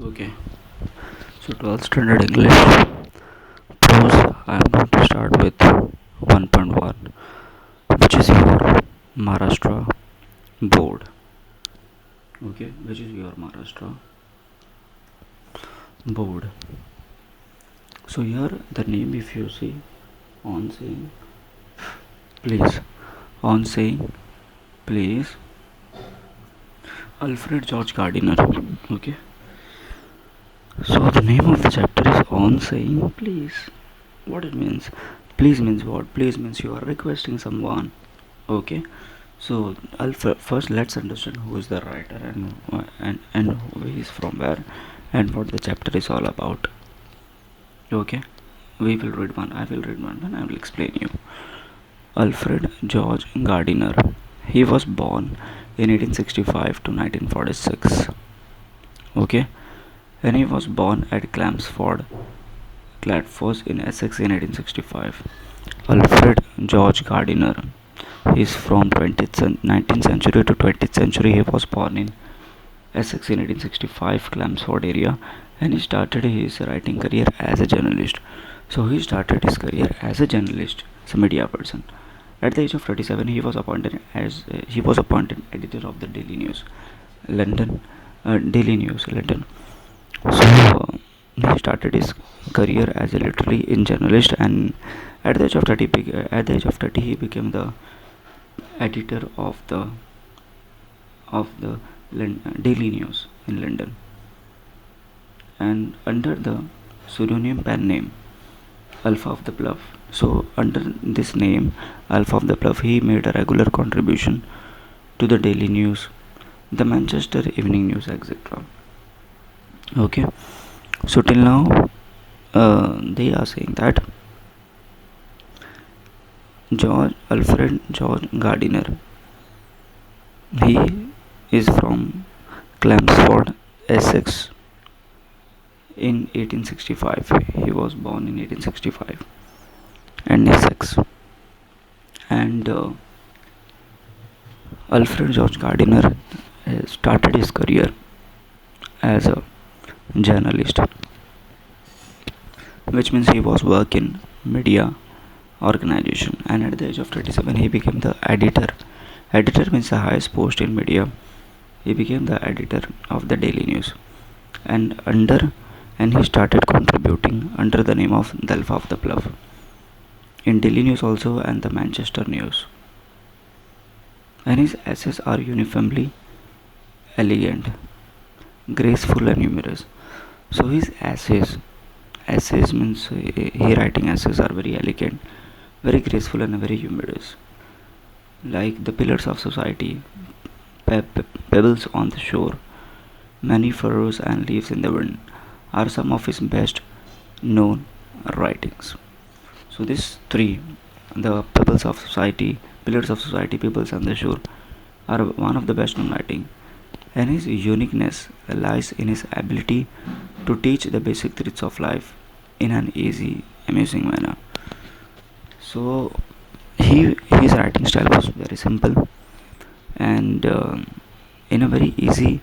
Okay, so 12th standard English prose. I am going to start with 1.1, which is your Maharashtra board. Okay, which is your Maharashtra board. So here the name, if you see on saying, please, on saying, please, Alfred George Gardiner. Okay, so the name of the chapter is on saying, please. What it means? Please means what? Please means you are requesting someone. Okay, so first let's understand who is the writer and who he is from where and what the chapter is all about. Okay, we will read one. I will read one and I will explain you. Alfred George Gardiner. He was born in 1865 to 1946. Okay, and he was born at Chelmsford, Gladfoss in Essex in 1865. Alfred George Gardiner. He is from 19th century to 20th century. He was born in Essex in 1865, Chelmsford area, and he started his writing career as a journalist. So he started his career as a journalist, as a media person. At the age of 37, he was appointed editor of the Daily News, London, Daily News, London. So he started his career as a literally in journalist, and at the age of 30, he became the editor of the Daily News in London, and under the pseudonym pen name Alpha of the Bluff. So under this name Alpha of the Bluff, he made a regular contribution to the Daily News, the Manchester Evening News, etc. Okay, so till now they are saying that Alfred George Gardiner, he is from Chelmsford, Essex in 1865. He was born in 1865 and Essex. And Alfred George Gardiner started his career as a journalist, which means he was working media organization, and at the age of 37 he became the editor. Editor means the highest post in media. He became the editor of the Daily News, and he started contributing under the name of the Alpha of the Bluff in Daily News also and the Manchester News. And his essays are uniformly elegant, graceful, and humorous. So his essays means he writing essays are very elegant, very graceful, and very humorous. Like the pillars of society, pebbles on the shore, many furrows and leaves in the wind, are some of his best known writings. So these three, the pillars of society, pebbles on the shore, are one of the best known writing, and his uniqueness lies in his ability to teach the basic truths of life in an easy, amusing manner. So his writing style was very simple and in a very easy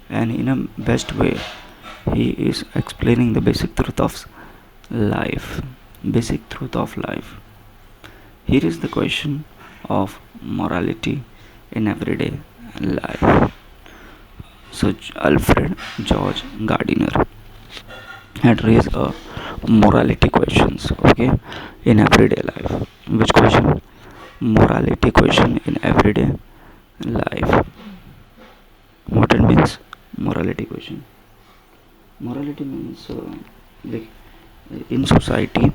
and in a best way he is explaining the life basic truth of life. Here is the question of morality in everyday life. So Alfred George Gardiner had raised a morality questions, okay, in everyday life. Which question? Morality question in everyday life. What it means? Morality question. Morality means like in society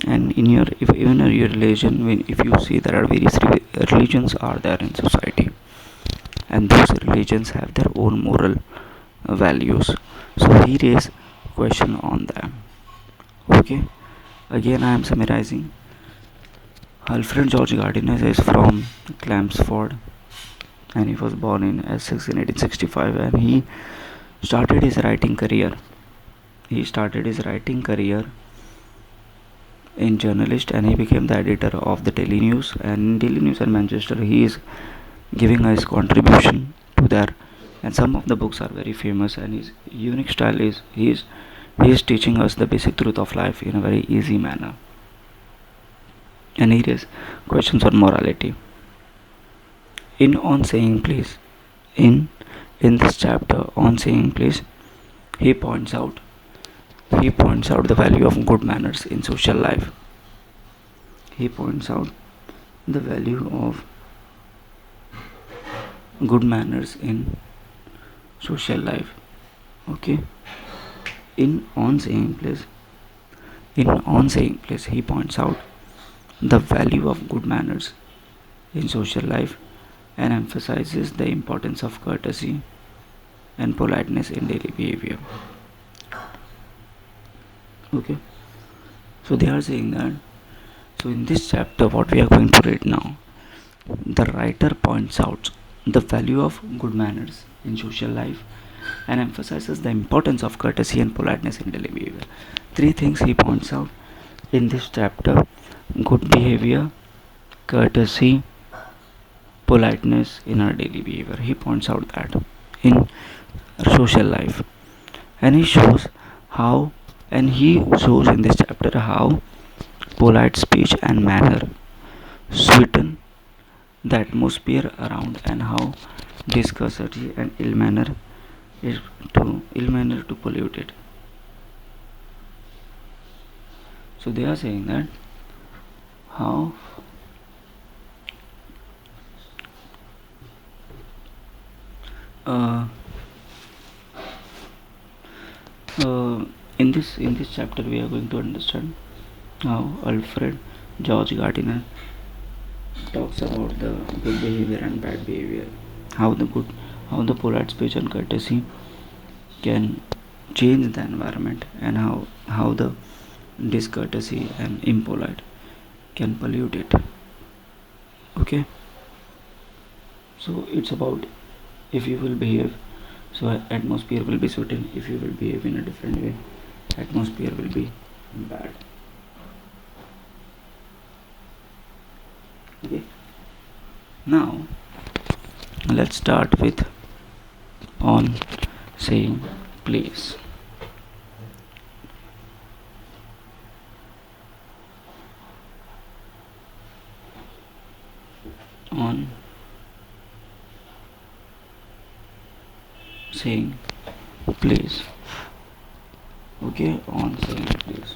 and in your even in your religion. When if you see there are various religions are there in society, and those religions have their own moral values. So he raised question on them. Okay. Again, I am summarizing. Alfred George Gardiner is from Chelmsford, and he was born in Essex in 1865, and he started his writing career. He started his writing career in journalist, and he became the editor of the Daily News. And in Daily News and Manchester, he is giving his contribution to their and some of the books are very famous, and his unique style is he is teaching us the basic truth of life in a very easy manner. And here is questions on morality. In On Saying Please, in in this chapter On Saying Please, he points out he points out the value of good manners in social life. He points out the value of good manners in social life. Okay. In On Saying Please, he points out the value of good manners in social life and emphasizes the importance of courtesy and politeness in daily behavior. Okay, so they are saying that. So in this chapter, what we are going to read now, the writer points out the value of good manners in social life and emphasizes the importance of courtesy and politeness in daily behavior. Three things he points out in this chapter: good behavior, courtesy, politeness in our daily behavior. He points out that in social life, and how he shows in this chapter how polite speech and manner sweeten the atmosphere around, and how discourtesy and ill manner to pollute it. So they are saying that how uh, in this chapter we are going to understand how Alfred George Gardiner talks about the good behavior and bad behavior, how the polite speech and courtesy can change the environment, and how the discourtesy and impolite can pollute it. Okay, so it's about, if you will behave, so atmosphere will be certain. If you will behave in a different way, atmosphere will be bad. Okay, now let's start with On Saying Please. On Saying Please. Okay, On Saying Please.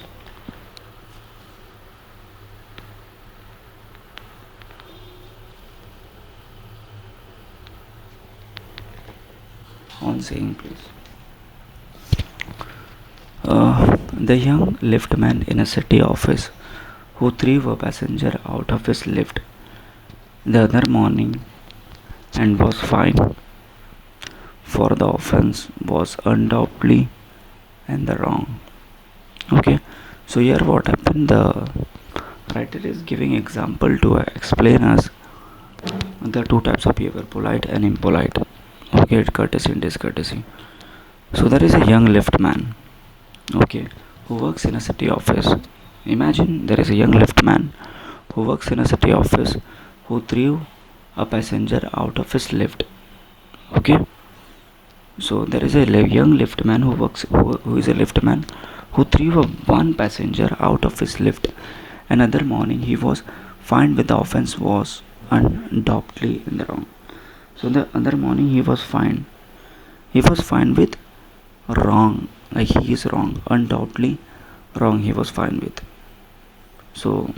On Saying Please. The young liftman in a city office who threw a passenger out of his lift the other morning and was fined for the offense was undoubtedly in the wrong. Okay, so here what happened, the writer is giving example to explain us the two types of behavior, polite and impolite. Okay, courtesy and discourtesy. So there is a young liftman, okay, who works in a city office. Imagine there is a young liftman who works in a city office who threw a passenger out of his lift. Okay, so there is a young liftman who is a liftman who threw one passenger out of his lift. Another morning he was fined with the offense was undoubtedly in the wrong. So the other morning he was fined. He was fined with wrong, like he is wrong, undoubtedly wrong. He was fined with. So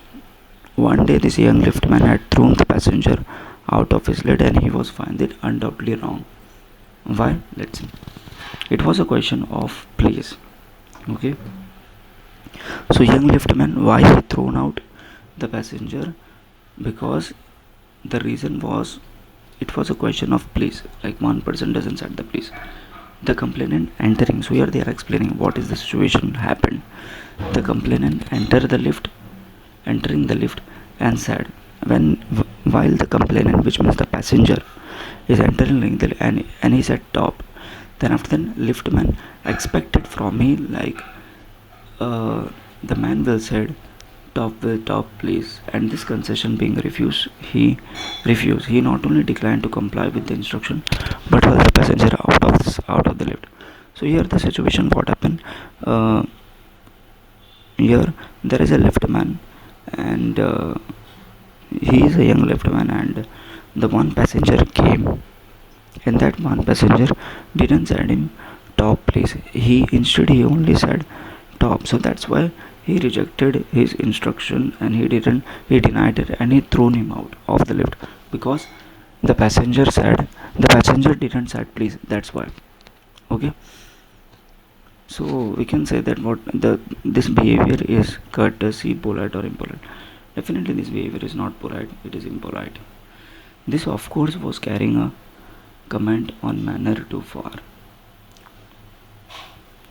one day this young liftman had thrown the passenger out of his lid and he was fined with undoubtedly wrong. Why? Let's see. It was a question of place. Okay. So young liftman, why he thrown out the passenger? Because the reason was it was a question of place. Like one person doesn't set the place. The complainant entering. So here they are explaining what is the situation happened. The complainant entering the lift and said while the complainant, which means the passenger, is entering the and he said top. Then after that, liftman expected from me like the man will said top place, and this concession being refused. He not only declined to comply with the instruction, but hurled the passenger out of the lift. So here the situation what happened. Here there is a liftman, and he is a young liftman, and the one passenger came, and that one passenger didn't said him top please. He only said top. So that's why he rejected his instruction, and he denied it, and he thrown him out of the lift, because the passenger didn't said please. That's why. Okay. So we can say that what the this behavior is courtesy, polite or impolite. Definitely this behavior is not polite, it is impolite. This of course was carrying a comment on manner too far.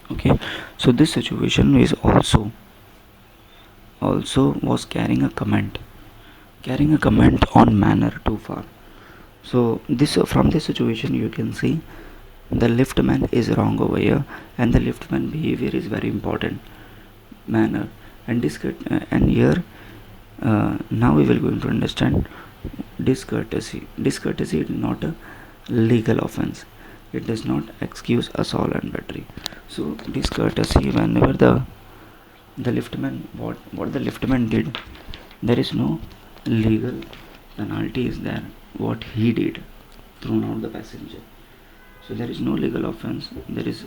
Okay, so this situation is also was carrying a comment on manner too far. So this from this situation you can see the liftman is wrong over here, and the liftman behavior is very important manner, and here now we will going to understand discourtesy is not a legal offense. It does not excuse assault and battery. So discourtesy, whenever the liftman what the liftman did, there is no legal penalty is there what he did, thrown out the passenger. So there is no legal offense. There is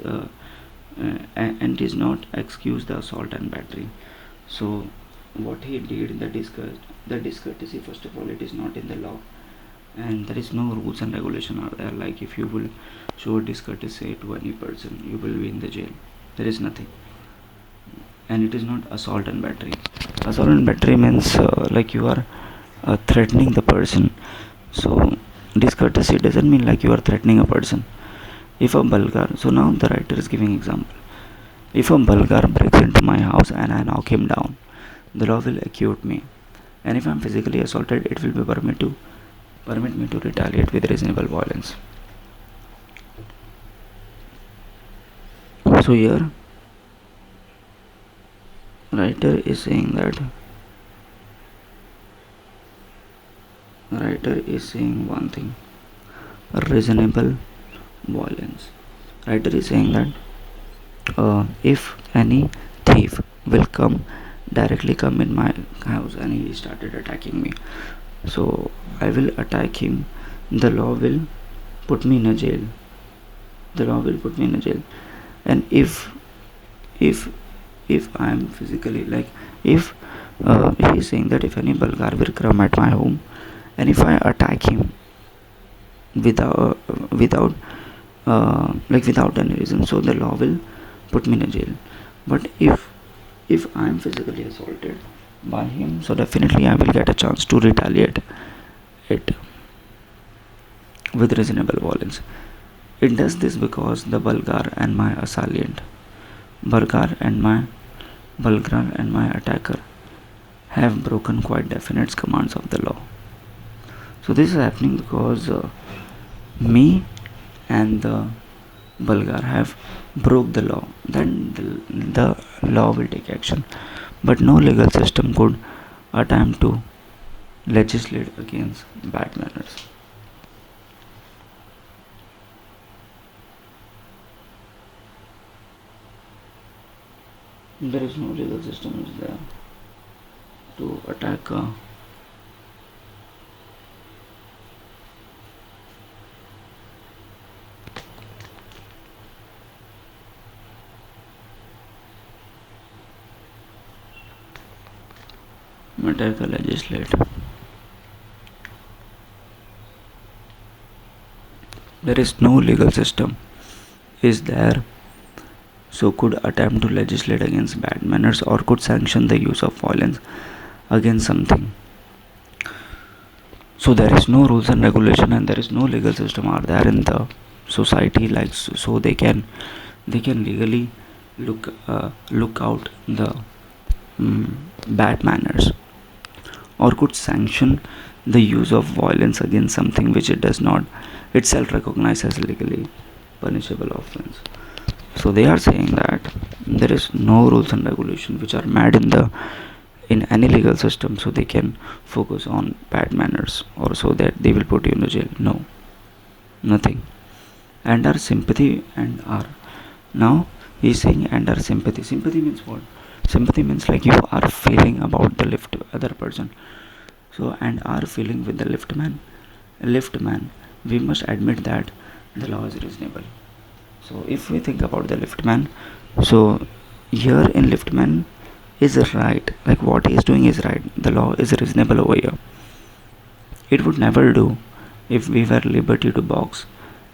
and is not excuse the assault and battery. So what he did, the discourtesy, first of all, it is not in the law, and there is no rules and regulation are there. Like if you will show discourtesy to any person, you will be in the jail. There is nothing, and it is not assault and battery. Assault and battery means like you are threatening the person. So discourtesy doesn't mean like you are threatening a person. If a Bulgar, so now the writer is giving example. If a Bulgar breaks into my house and I knock him down, the law will acquit me. And if I am physically assaulted, it will be permit me to retaliate with reasonable violence. So here, writer is saying one thing: reasonable violence. Writer is saying that if any thief will directly come in my house and he started attacking me, so I will attack him. The law will put me in a jail. And if I am physically like if he is saying that if any Bulgar will come at my home, and if I attack him without without any reason, so the law will put me in a jail. But if I am physically assaulted by him, so definitely I will get a chance to retaliate it with reasonable violence. It does this because the Bulgar and my attacker have broken quite definite commands of the law. So this is happening because me and the Bulgar have broke the law. Then the law will take action. But no legal system could attempt to legislate against bad manners. There is no legal system is there to attack a legislate. There is no legal system is there so could attempt to legislate against bad manners or could sanction the use of violence against something. So there is no rules and regulation, and there is no legal system are there in the society, like so they can legally look out the bad manners or could sanction the use of violence against something which it does not itself recognize as legally punishable offense. So they are saying that there is no rules and regulation which are made in any legal system so they can focus on bad manners, or so that they will put you in the jail? No, nothing. And our sympathy and our, now he's saying, and our sympathy means what? Sympathy means like you are feeling about the lift other person. So, and our feeling with the lift man, we must admit that the law is reasonable. So if we think about the liftman, so here in liftman is right, like what he is doing is right, the law is reasonable over here. It would never do if we were liberty to box,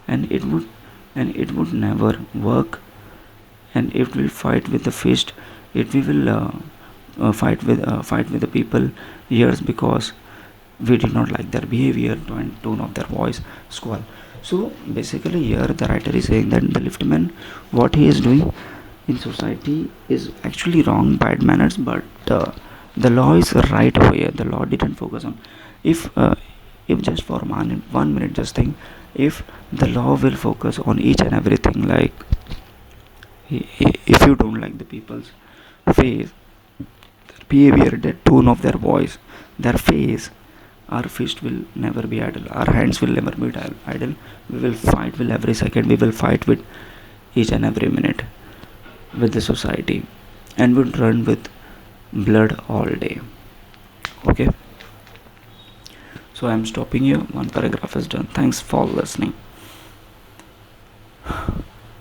and it would never work. And if we fight with the fist, if we will fight with the people years because we did not like their behavior, tone of their voice, squall. So basically here the writer is saying that the liftman, what he is doing in society is actually wrong, bad manners, but the law is right over here. The law didn't focus on, if just for 1 minute just think, if the law will focus on each and everything, like if you don't like the people's face, their behavior, their tone of their voice, their face, our fist will never be idle, our hands will never be idle. We will fight with every second, we will fight with each and every minute with the society, and would run with blood all day. Okay, so I'm stopping here, one paragraph is done. Thanks for listening.